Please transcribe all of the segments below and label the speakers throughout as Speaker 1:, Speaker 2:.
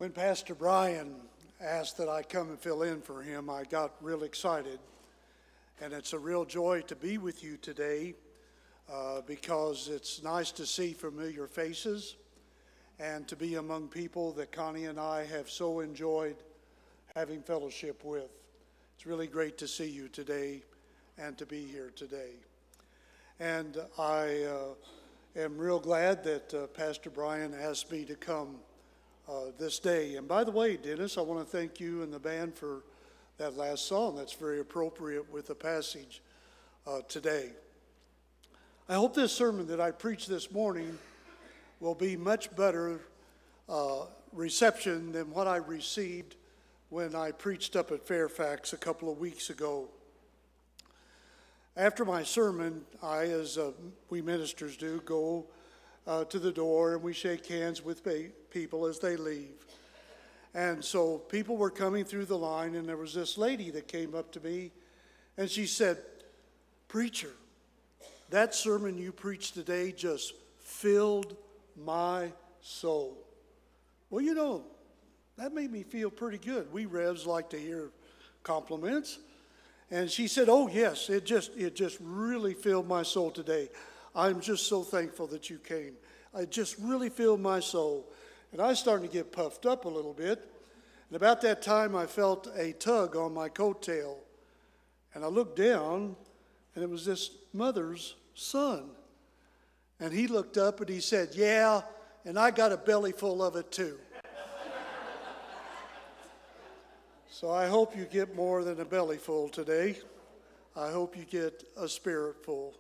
Speaker 1: When Pastor Brian asked that I come and fill in for him, I got real excited. And it's a real joy to be with you today because it's nice to see familiar faces and to be among people that Connie and I have so enjoyed having fellowship with. It's really great to see you today and to be here today. And I am real glad that Pastor Brian asked me to come this day. And by the way, Dennis, I want to thank you and the band for that last song. That's very appropriate with the passage today. I hope this sermon that I preached this morning will be much better reception than what I received when I preached up at Fairfax a couple of weeks ago. After my sermon, I, as we ministers do, go to the door and we shake hands with people as they leave. And so people were coming through the line, and there was this lady that came up to me, and she said, "Preacher, that sermon you preached today just filled my soul." Well, you know, that made me feel pretty good. We Revs like to hear compliments. And she said, "Oh, yes, it just really filled my soul today. I'm just so thankful that you came. It just really filled my soul." And I was starting to get puffed up a little bit. And about that time, I felt a tug on my coattail. And I looked down, and it was this mother's son. And he looked up and he said, "Yeah, and I got a belly full of it too." So I hope you get more than a belly full today. I hope you get a spirit full.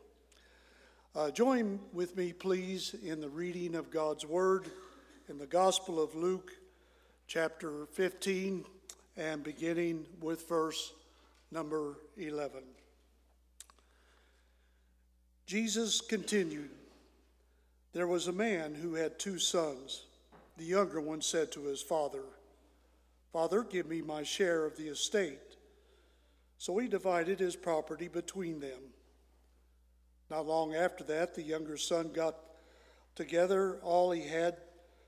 Speaker 1: Join with me, please, in the reading of God's Word in the Gospel of Luke, chapter 15, and beginning with verse number 11. Jesus continued, "There was a man who had 2 sons. The younger one said to his father, 'Father, give me my share of the estate.' So he divided his property between them. Not long after that, the younger son got together all he had,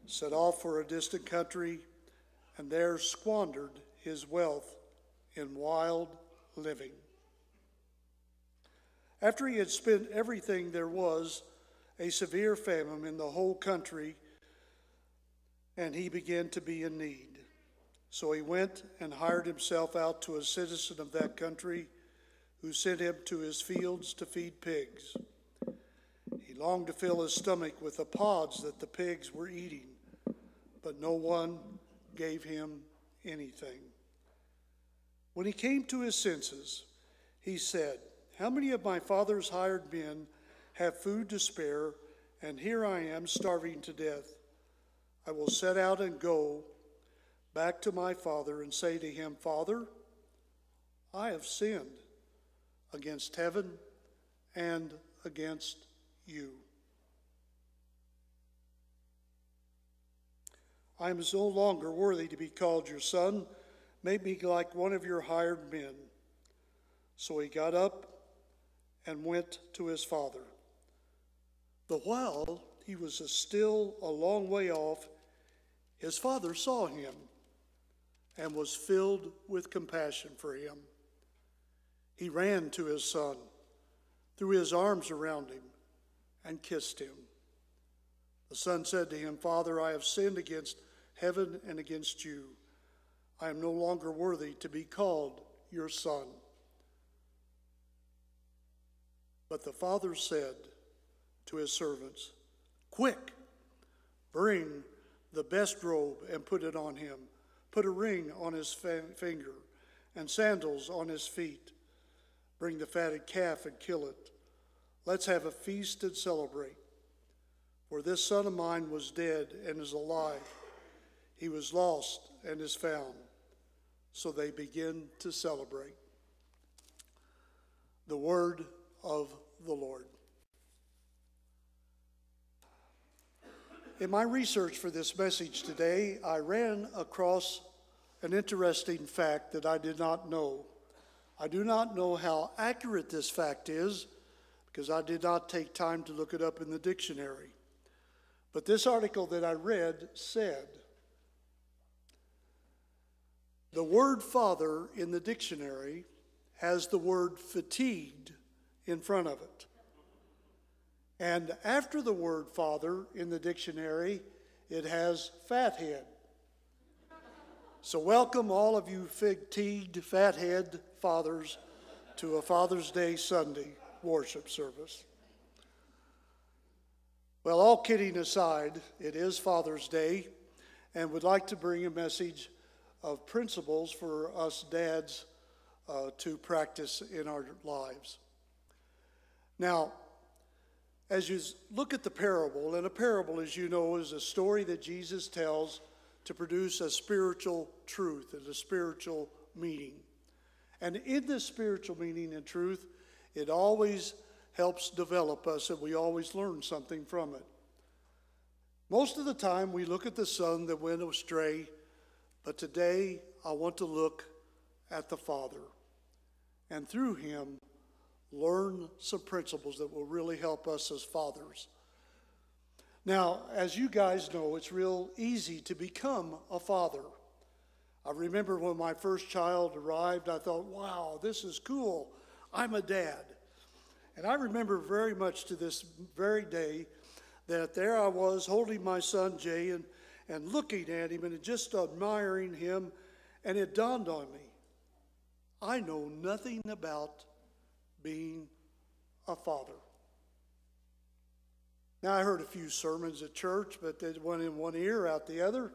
Speaker 1: set off for a distant country, and there squandered his wealth in wild living. After he had spent everything, there was a severe famine in the whole country, and he began to be in need. So he went and hired himself out to a citizen of that country, who sent him to his fields to feed pigs. He longed to fill his stomach with the pods that the pigs were eating, but no one gave him anything. When he came to his senses, he said, 'How many of my father's hired men have food to spare, and here I am starving to death? I will set out and go back to my father and say to him, Father, I have sinned against heaven and against you. I am no longer worthy to be called your son. Make me like one of your hired men.' So he got up and went to his father. But while he was still a long way off, his father saw him and was filled with compassion for him. He ran to his son, threw his arms around him, and kissed him. The son said to him, 'Father, I have sinned against heaven and against you. I am no longer worthy to be called your son.' But the father said to his servants, 'Quick, bring the best robe and put it on him. Put a ring on his finger and sandals on his feet. Bring the fatted calf and kill it. Let's have a feast and celebrate. For this son of mine was dead and is alive. He was lost and is found.' So they begin to celebrate." The word of the Lord. In my research for this message today, I ran across an interesting fact that I did not know. I do not know how accurate this fact is because I did not take time to look it up in the dictionary. But this article that I read said, The word father in the dictionary has the word fatigued in front of it. And after the word father in the dictionary, it has fathead. So welcome all of you fatigued, fathead fathers to a Father's Day Sunday worship service. Well, all kidding aside, it is Father's Day, and would like to bring a message of principles for us dads to practice in our lives. Now, as you look at the parable, and a parable, as you know, is a story that Jesus tells to produce a spiritual truth and a spiritual meaning. And in this spiritual meaning and truth, it always helps develop us, and we always learn something from it. Most of the time, we look at the son that went astray, but today I want to look at the Father, and through him, learn some principles that will really help us as fathers. Now, as you guys know, it's real easy to become a father. I remember when my first child arrived, I thought, wow, this is cool. I'm a dad. And I remember very much to this very day that there I was holding my son Jay and looking at him and just admiring him, and it dawned on me, I know nothing about being a father. Now, I heard a few sermons at church, but they went in one ear, out the other.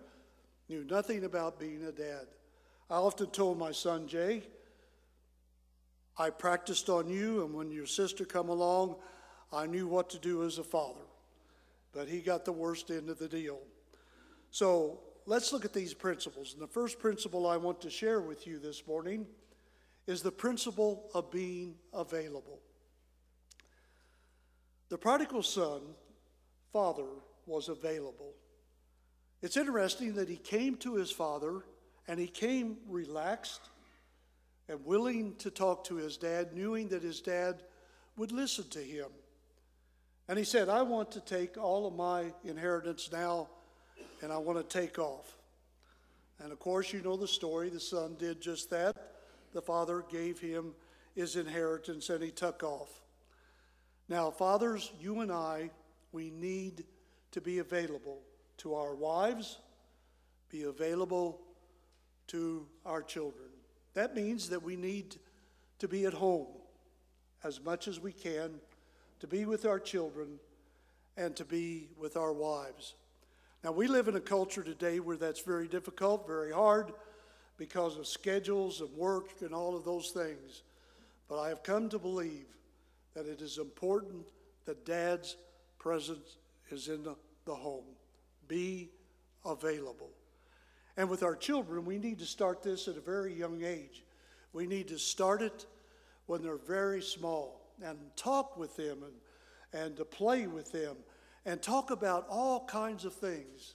Speaker 1: Knew nothing about being a dad. I often told my son, Jay, I practiced on you, and when your sister come along, I knew what to do as a father. But he got the worst end of the deal. So let's look at these principles. And the first principle I want to share with you this morning is the principle of being available. The prodigal son, father, was available. It's interesting that he came to his father, and he came relaxed and willing to talk to his dad, knowing that his dad would listen to him. And he said, I want to take all of my inheritance now, and I want to take off. And of course, you know the story. The son did just that. The father gave him his inheritance, and he took off. Now, fathers, you and I, we need to be available to our wives, be available to our children. That means that we need to be at home as much as we can, to be with our children, and to be with our wives. Now, we live in a culture today where that's very difficult, very hard, because of schedules and work and all of those things. But I have come to believe that it is important that dad's presence is in the home. Be available. And with our children, we need to start this at a very young age. We need to start it when they're very small and talk with them and to play with them and talk about all kinds of things.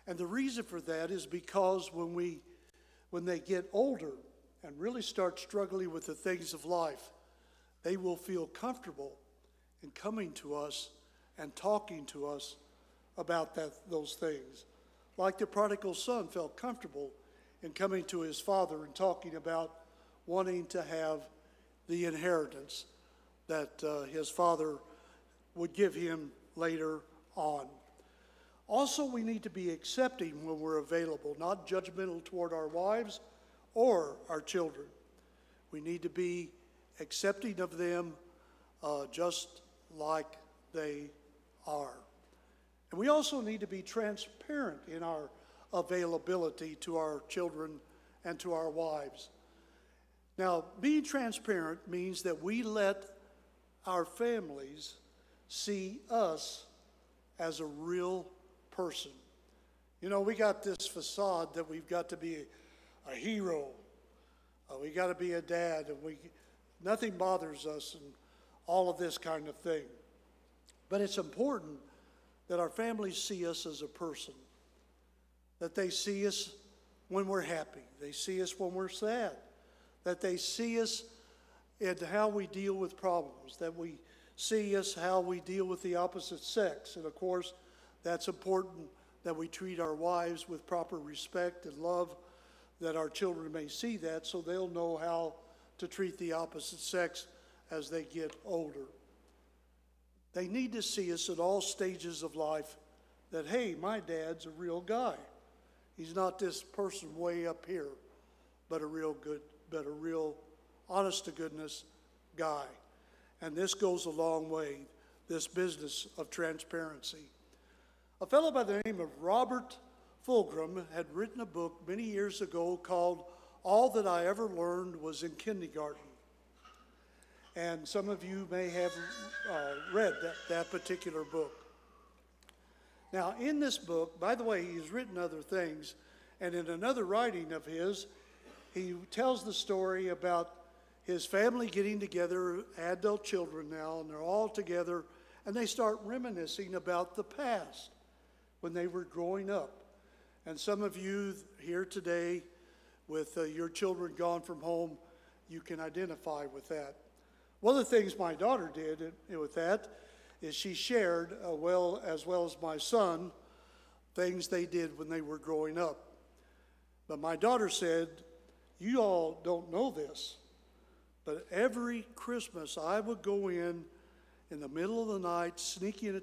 Speaker 1: And the reason for that is because when they get older and really start struggling with the things of life, they will feel comfortable in coming to us and talking to us about those things. Like the prodigal son felt comfortable in coming to his father and talking about wanting to have the inheritance that his father would give him later on. Also, we need to be accepting when we're available, not judgmental toward our wives or our children. We need to be accepting of them just like they are. And we also need to be transparent in our availability to our children and to our wives. Now, being transparent means that we let our families see us as a real person. You know, we got this facade that we've got to be a hero. We got to be a dad, and nothing bothers us, and all of this kind of thing. But it's important that our families see us as a person, that they see us when we're happy, they see us when we're sad, that they see us in how we deal with problems, that we see us how we deal with the opposite sex. And of course, that's important that we treat our wives with proper respect and love, that our children may see that so they'll know how to treat the opposite sex as they get older. They need to see us at all stages of life that, hey, my dad's a real guy. He's not this person way up here, but a real honest to goodness guy. And this goes a long way, this business of transparency. A fellow by the name of Robert Fulghum had written a book many years ago called All That I Ever Learned Was in Kindergarten. And some of you may have read that particular book. Now, in this book, by the way, he's written other things, and in another writing of his, he tells the story about his family getting together, adult children now, and they're all together, and they start reminiscing about the past when they were growing up. And some of you here today with your children gone from home, you can identify with that. One of the things my daughter did with that is she shared, as well as my son, things they did when they were growing up. But my daughter said, you all don't know this, but every Christmas I would go in the middle of the night, sneak in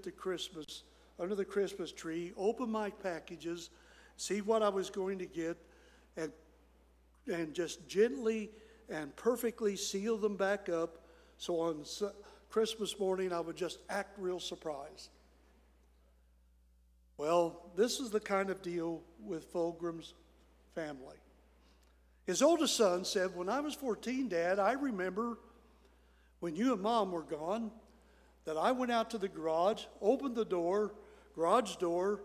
Speaker 1: under the Christmas tree, open my packages, see what I was going to get, and just gently and perfectly seal them back up. So on Christmas morning, I would just act real surprised. Well, this is the kind of deal with Fulgham's family. His oldest son said, when I was 14, Dad, I remember when you and Mom were gone, that I went out to the garage, opened the garage door,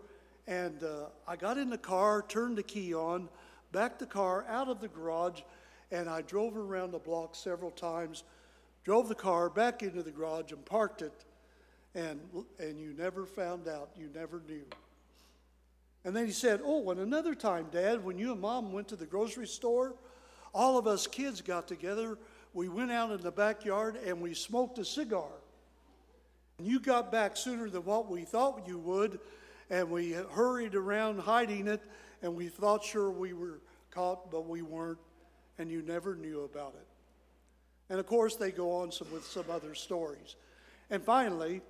Speaker 1: and I got in the car, turned the key on, backed the car out of the garage, and I drove around the block several times, drove the car back into the garage and parked it, and you never found out, you never knew. And then he said, oh, and another time, Dad, when you and Mom went to the grocery store, all of us kids got together, we went out in the backyard and we smoked a cigar. And you got back sooner than what we thought you would, and we hurried around hiding it, and we thought sure we were caught, but we weren't, and you never knew about it. And of course, they go on with some other stories. And finally,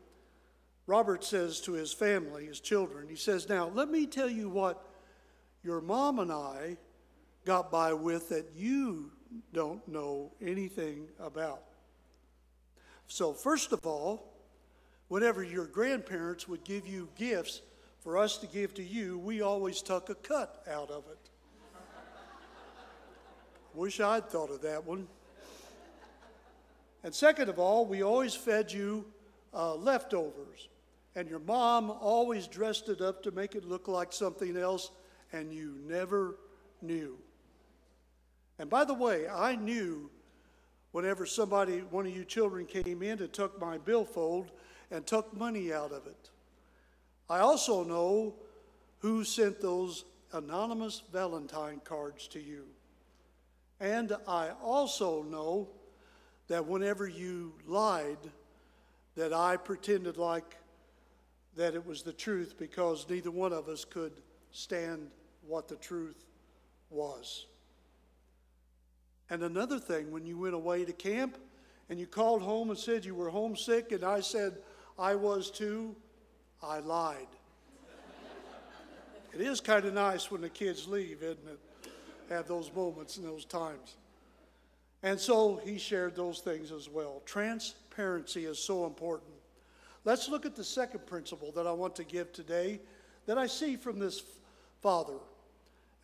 Speaker 1: Robert says to his family, his children, he says, now, let me tell you what your mom and I got by with that you don't know anything about. So first of all, whenever your grandparents would give you gifts for us to give to you, we always took a cut out of it. Wish I'd thought of that one. And second of all, we always fed you leftovers. And your mom always dressed it up to make it look like something else, and you never knew. And by the way, I knew whenever one of you children came in and took my billfold and took money out of it. I also know who sent those anonymous Valentine cards to you. And I also know that whenever you lied, that I pretended like that it was the truth, because neither one of us could stand what the truth was. And another thing, when you went away to camp and you called home and said you were homesick, and I said I was too, I lied. It is kind of nice when the kids leave, isn't it? Have those moments and those times. And so he shared those things as well. Transparency is so important. Let's look at the second principle that I want to give today that I see from this father,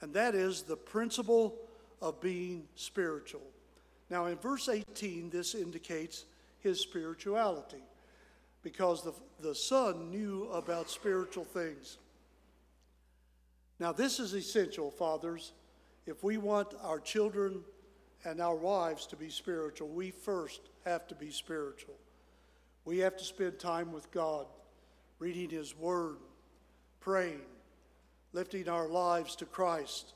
Speaker 1: and that is the principle of being spiritual. Now, in verse 18, this indicates his spirituality, because the son knew about spiritual things. Now, this is essential, fathers. If we want our children and our wives to be spiritual, we first have to be spiritual. We have to spend time with God, reading His Word, praying, lifting our lives to Christ,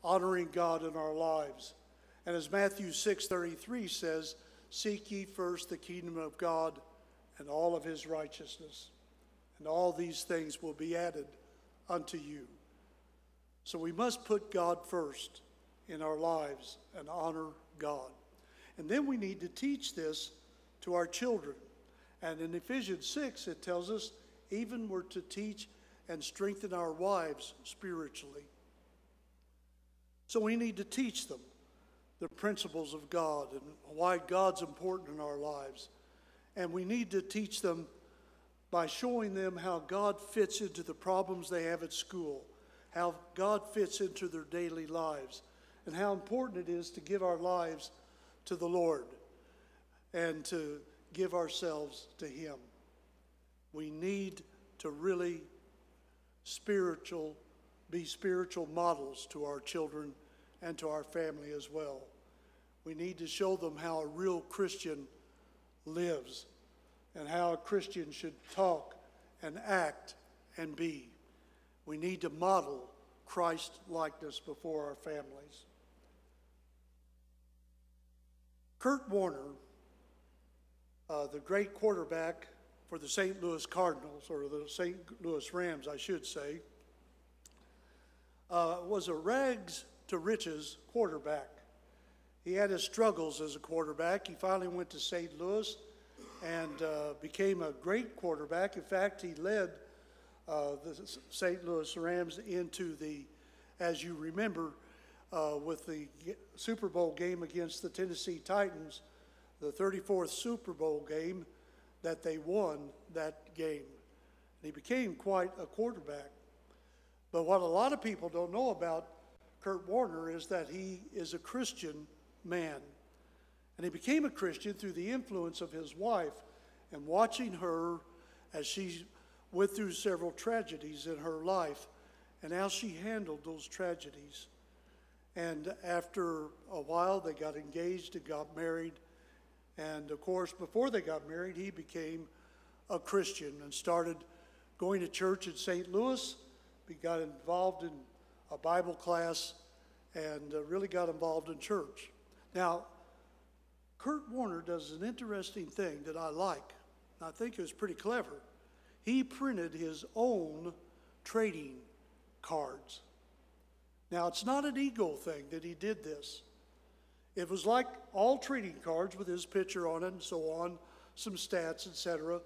Speaker 1: honoring God in our lives. And as Matthew 6:33 says, seek ye first the kingdom of God and all of His righteousness, and all these things will be added unto you. So we must put God first in our lives and honor God. And then we need to teach this to our children. And in Ephesians 6, it tells us even we're to teach and strengthen our wives spiritually. So we need to teach them the principles of God and why God's important in our lives. And we need to teach them by showing them how God fits into the problems they have at school, how God fits into their daily lives, and how important it is to give our lives to the Lord and to give ourselves to Him. We need to really be spiritual models to our children and to our family as well. We need to show them how a real Christian lives and how a Christian should talk and act and be. We need to model Christ-likeness before our families. Kurt Warner, the great quarterback for the St. Louis Cardinals, or the St. Louis Rams, I should say, was a rags to riches quarterback. He had his struggles as a quarterback. He finally went to St. Louis and became a great quarterback. In fact, he led the St. Louis Rams into the, as you remember, with the Super Bowl game against the Tennessee Titans, the 34th Super Bowl game, that they won that game. And he became quite a quarterback. But what a lot of people don't know about Kurt Warner is that he is a Christian man. And he became a Christian through the influence of his wife and watching her as she went through several tragedies in her life and how she handled those tragedies. And after a while, they got engaged and got married. And of course, before they got married, he became a Christian and started going to church in St. Louis. He got involved in a Bible class and really got involved in church. Now, Kurt Warner does an interesting thing that I like. I think it was pretty clever. He printed his own trading cards. Now, it's not an ego thing that he did this. It was like all trading cards with his picture on it and so on, some stats, etc.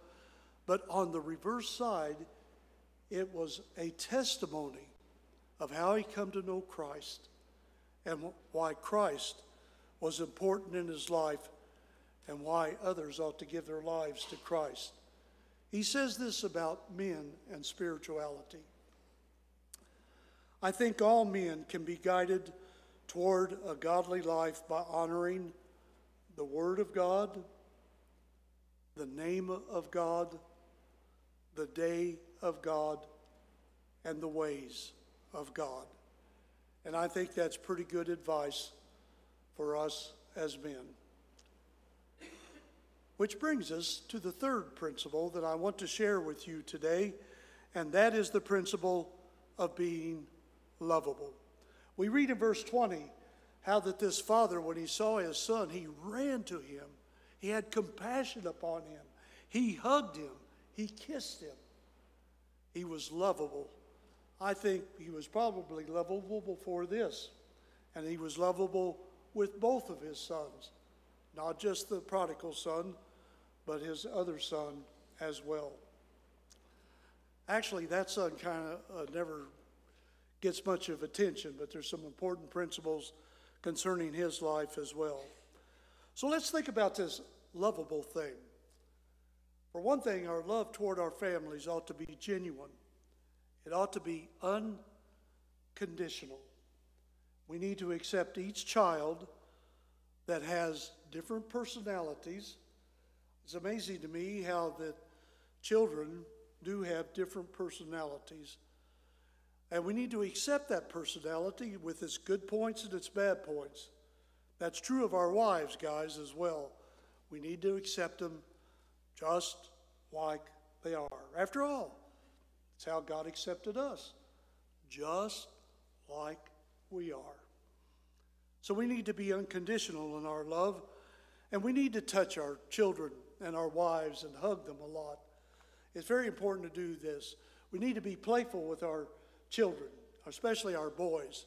Speaker 1: But on the reverse side, it was a testimony of how he come to know Christ and why Christ was important in his life and why others ought to give their lives to Christ. He says this about men and spirituality. I think all men can be guided toward a godly life by honoring the Word of God, the name of God, the day of God, and the ways of God. And I think that's pretty good advice for us as men. Which brings us to the third principle that I want to share with you today, and that is the principle of being lovable. We read in verse 20 how that this father, when he saw his son, he ran to him. He had compassion upon him. He hugged him. He kissed him. He was lovable. I think he was probably lovable before this. And he was lovable with both of his sons. Not just the prodigal son, but his other son as well. Actually, that son kind of never gets much of attention, but there's some important principles concerning his life as well. So let's think about this lovable thing. For one thing, our love toward our families ought to be genuine. It ought to be unconditional. We need to accept each child that has different personalities. It's amazing to me how that children do have different personalities. And we need to accept that personality with its good points and its bad points. That's true of our wives, guys, as well. We need to accept them just like they are. After all, it's how God accepted us, just like we are. So we need to be unconditional in our love, and we need to touch our children and our wives and hug them a lot. It's very important to do this. We need to be playful with our children, especially our boys,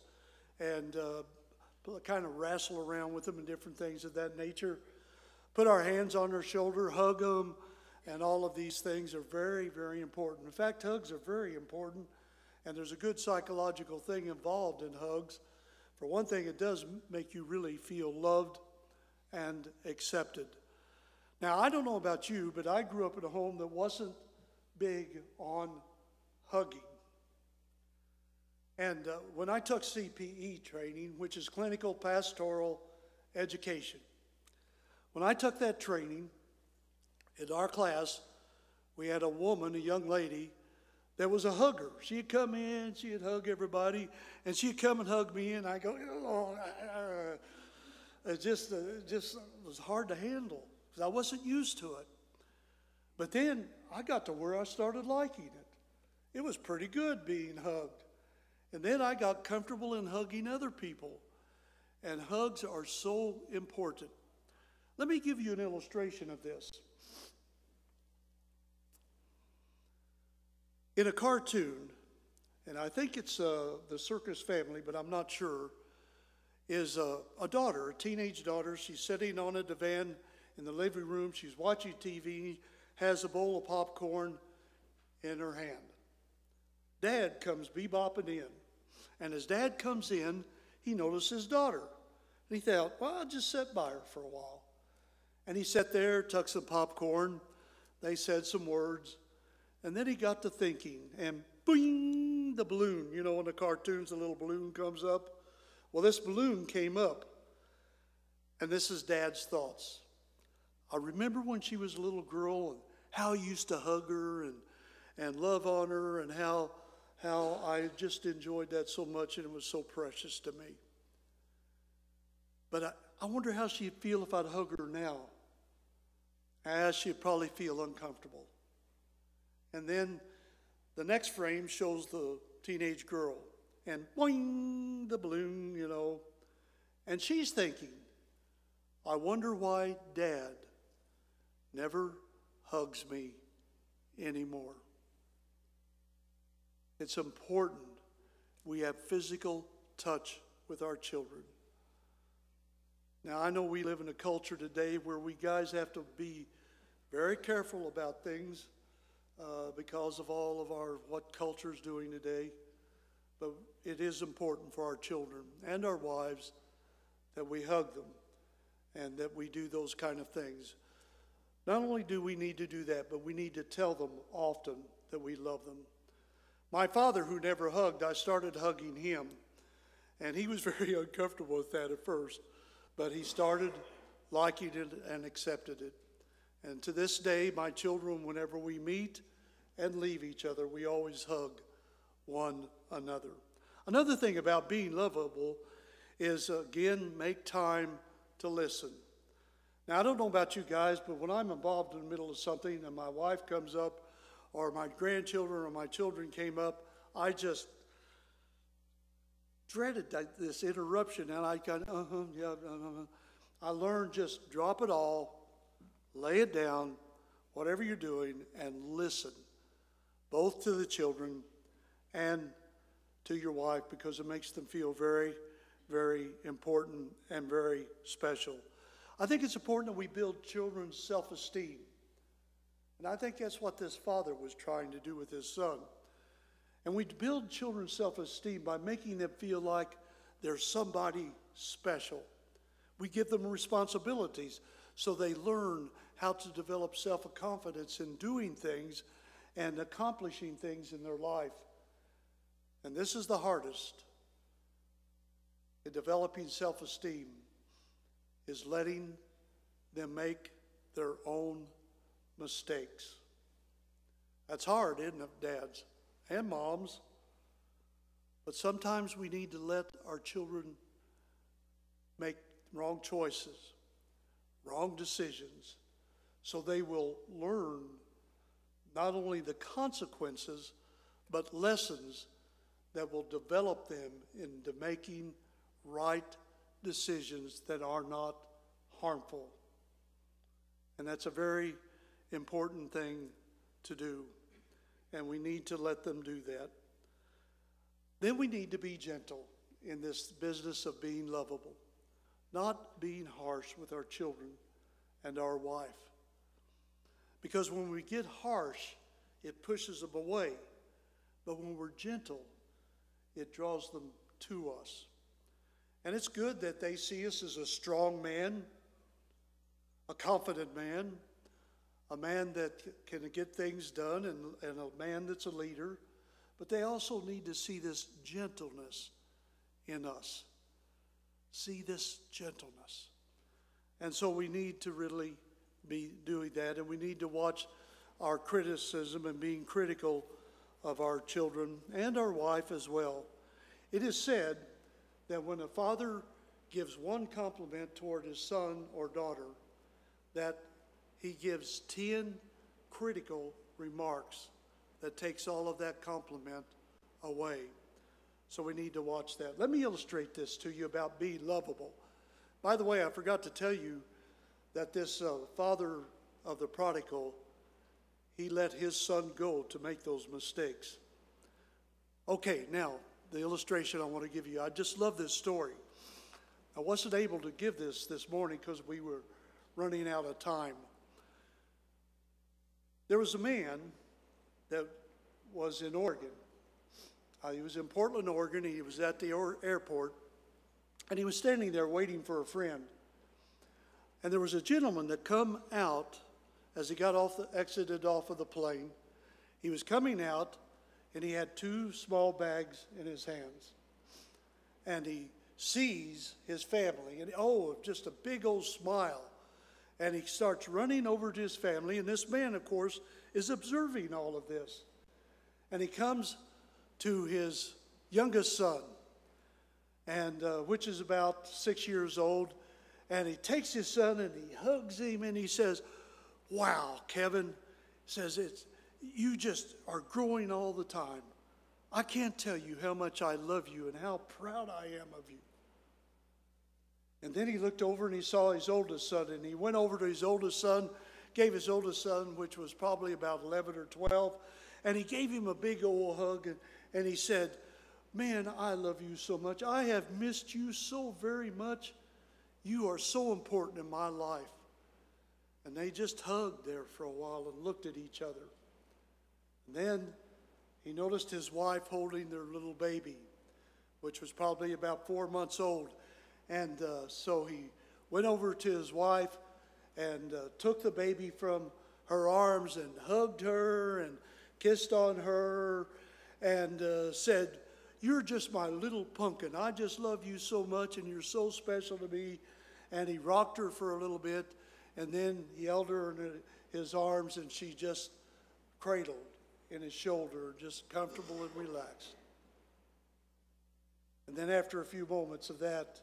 Speaker 1: and kind of wrestle around with them and different things of that nature. Put our hands on their shoulder, hug them, and all of these things are very, very important. In fact, hugs are very important, and there's a good psychological thing involved in hugs. For one thing, it does make you really feel loved and accepted. Now, I don't know about you, but I grew up in a home that wasn't big on hugging. And when I took CPE training, which is Clinical Pastoral Education, when I took that training, in our class, we had a woman, a young lady, that was a hugger. She'd come in, she'd hug everybody, and she'd come and hug me, and I go, oh, it just was hard to handle because I wasn't used to it. But then I got to where I started liking it. It was pretty good being hugged. And then I got comfortable in hugging other people. And hugs are so important. Let me give you an illustration of this. In a cartoon, and I think it's the Circus Family, but I'm not sure, is a daughter, a teenage daughter. She's sitting on a divan in the living room. She's watching TV, has a bowl of popcorn in her hand. Dad comes bebopping in. And as Dad comes in, he noticed his daughter. And he thought, well, I'll just sit by her for a while. And he sat there, took some popcorn. They said some words. And then he got to thinking, and boing, the balloon. You know, in the cartoons, the little balloon comes up. Well, this balloon came up. And this is Dad's thoughts. I remember when she was a little girl and how I used to hug her and love on her and how I just enjoyed that so much and it was so precious to me. But I wonder how she'd feel if I'd hug her now. She'd probably feel uncomfortable. And then the next frame shows the teenage girl. And boing, the balloon, you know. And she's thinking, I wonder why Dad never hugs me anymore. It's important we have physical touch with our children. Now, I know we live in a culture today where we guys have to be very careful about things because of all of what culture is doing today. But it is important for our children and our wives that we hug them and that we do those kind of things. Not only do we need to do that, but we need to tell them often that we love them. My father, who never hugged, I started hugging him. And he was very uncomfortable with that at first. But he started liking it and accepted it. And to this day, my children, whenever we meet and leave each other, we always hug one another. Another thing about being lovable is, again, make time to listen. Now, I don't know about you guys, but when I'm involved in the middle of something and my wife comes up or my grandchildren or my children came up, I just dreaded this interruption. And I kind of, I learned just drop it all, lay it down, whatever you're doing, and listen, both to the children and to your wife, because it makes them feel very, very important and very special. I think it's important that we build children's self-esteem. And I think that's what this father was trying to do with his son. And we build children's self-esteem by making them feel like they're somebody special. We give them responsibilities so they learn how to develop self-confidence in doing things and accomplishing things in their life. And this is the hardest in developing self-esteem, is letting them make their own mistakes. That's hard, isn't it, dads and moms? But sometimes we need to let our children make wrong choices, wrong decisions, so they will learn not only the consequences, but lessons that will develop them into making right decisions that are not harmful. And that's a very important thing to do. And we need to let them do that. Then we need to be gentle in this business of being lovable, not being harsh with our children and our wife. Because when we get harsh, it pushes them away. But when we're gentle, it draws them to us. And it's good that they see us as a strong man, a confident man, a man that can get things done, and a man that's a leader. But they also need to see this gentleness in us. See this gentleness. And so we need to really be doing that, and we need to watch our criticism and being critical of our children and our wife as well. It is said that when a father gives one compliment toward his son or daughter, that he gives 10 critical remarks that takes all of that compliment away. So we need to watch that. Let me illustrate this to you about being lovable. By the way, I forgot to tell you that this father of the prodigal, he let his son go to make those mistakes. Okay, now, the illustration I want to give you. I just love this story. I wasn't able to give this morning because we were running out of time. There was a man that was in Oregon. He was in Portland, Oregon. He was at the airport, and he was standing there waiting for a friend. And there was a gentleman that come out as he exited off of the plane. He was coming out, and he had 2 small bags in his hands. And he sees his family, and just a big old smile. And he starts running over to his family, and this man, of course, is observing all of this. And he comes to his youngest son, and which is about 6 years old, and he takes his son and he hugs him, and he says, "Wow, Kevin," says, "you just are growing all the time. I can't tell you how much I love you and how proud I am of you." And then he looked over and he saw his oldest son, and he went over to his oldest son, gave his oldest son, which was probably about 11 or 12, and he gave him a big old hug, and he said, "Man, I love you so much. I have missed you so very much. You are so important in my life." And they just hugged there for a while and looked at each other. And then he noticed his wife holding their little baby, which was probably about 4 months old. And so he went over to his wife and took the baby from her arms and hugged her and kissed on her and said, "You're just my little pumpkin. I just love you so much, and you're so special to me." And he rocked her for a little bit, and then he held her in his arms, and she just cradled in his shoulder, just comfortable and relaxed. And then after a few moments of that,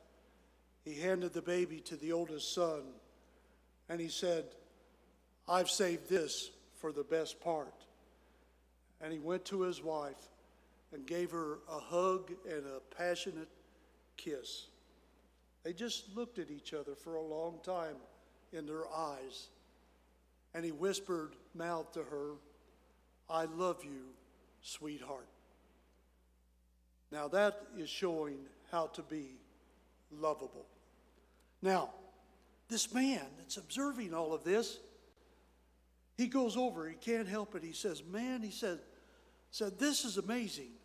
Speaker 1: he handed the baby to the oldest son, and he said, "I've saved this for the best part." And he went to his wife and gave her a hug and a passionate kiss. They just looked at each other for a long time in their eyes. And he whispered, mouth to her, "I love you, sweetheart." Now that is showing how to be lovable. Now, this man that's observing all of this, he goes over, he can't help it. He says, "Man," he said, "this is amazing.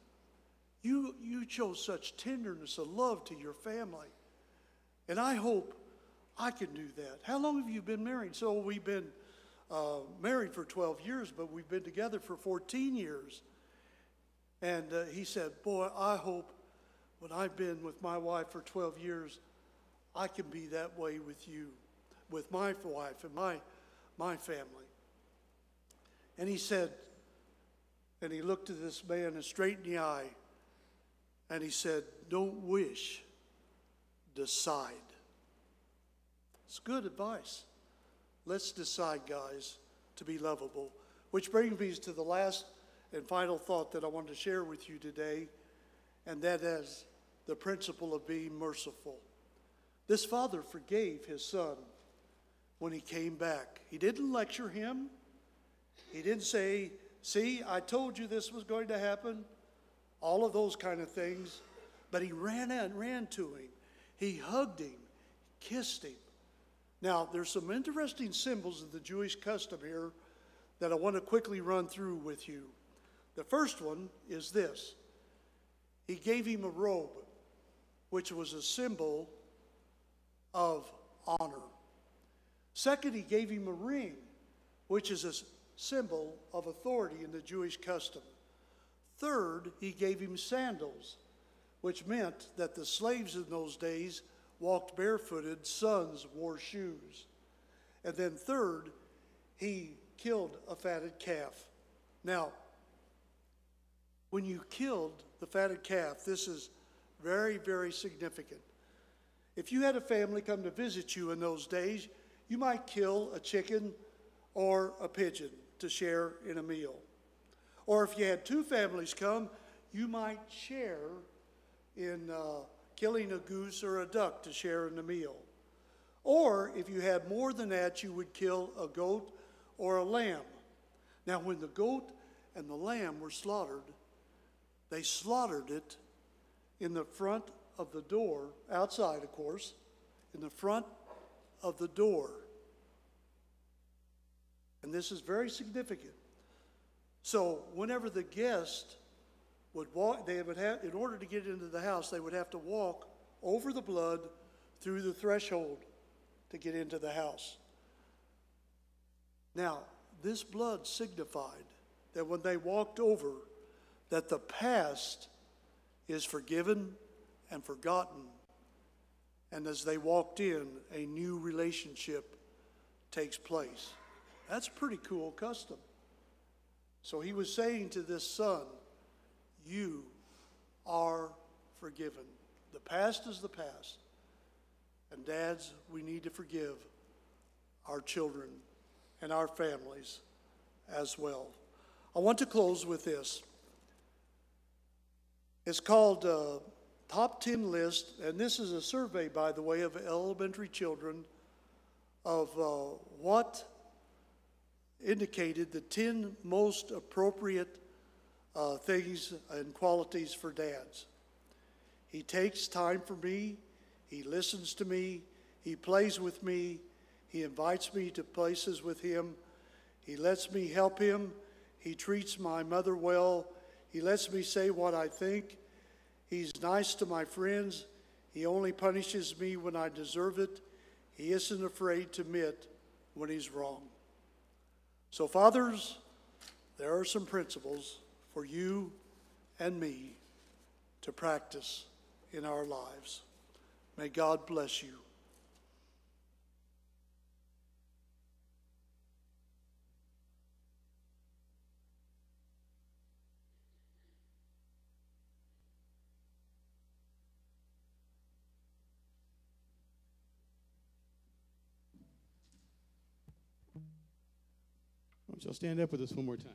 Speaker 1: You chose such tenderness and love to your family. And I hope I can do that." How long have you been married? So we've been married for 12 years, but we've been together for 14 years. And he said, "Boy, I hope when I've been with my wife for 12 years, I can be that way with you, with my wife and my family." And he said, and he looked at this man straight in the eye, and he said, "Don't wish, decide." It's good advice. Let's decide, guys, to be lovable. Which brings me to the last and final thought that I want to share with you today, and that is the principle of being merciful. This father forgave his son when he came back. He didn't lecture him. He didn't say, "See, I told you this was going to happen," all of those kind of things. But he ran to him. He hugged him, kissed him. Now, there's some interesting symbols of the Jewish custom here that I want to quickly run through with you. The first one is this. He gave him a robe, which was a symbol of honor. Second, he gave him a ring, which is a symbol of authority in the Jewish custom. Third, he gave him sandals, which meant that the slaves in those days walked barefooted, sons wore shoes. And then third, he killed a fatted calf. Now, when you killed the fatted calf, this is very, very significant. If you had a family come to visit you in those days, you might kill a chicken or a pigeon to share in a meal. Or if you had two families come, you might share in killing a goose or a duck to share in the meal. Or if you had more than that, you would kill a goat or a lamb. Now, when the goat and the lamb were slaughtered, they slaughtered it in the front of the door, outside, of course, in the front of the door. And this is very significant. So whenever the guest would walk, they would have, in order to get into the house, they would have to walk over the blood through the threshold to get into the house. Now, this blood signified that when they walked over, that the past is forgiven and forgotten. And as they walked in, a new relationship takes place. That's a pretty cool custom. So he was saying to this son, you are forgiven. The past is the past. And dads, we need to forgive our children and our families as well. I want to close with this. It's called Top 10 List, and this is a survey, by the way, of elementary children of what indicated the 10 most appropriate things and qualities for dads. He takes time for me. He listens to me. He plays with me. He invites me to places with him. He lets me help him. He treats my mother well. He lets me say what I think. He's nice to my friends. He only punishes me when I deserve it. He isn't afraid to admit when he's wrong. So, fathers, there are some principles for you and me to practice in our lives. May God bless you.
Speaker 2: So stand up with us one more time.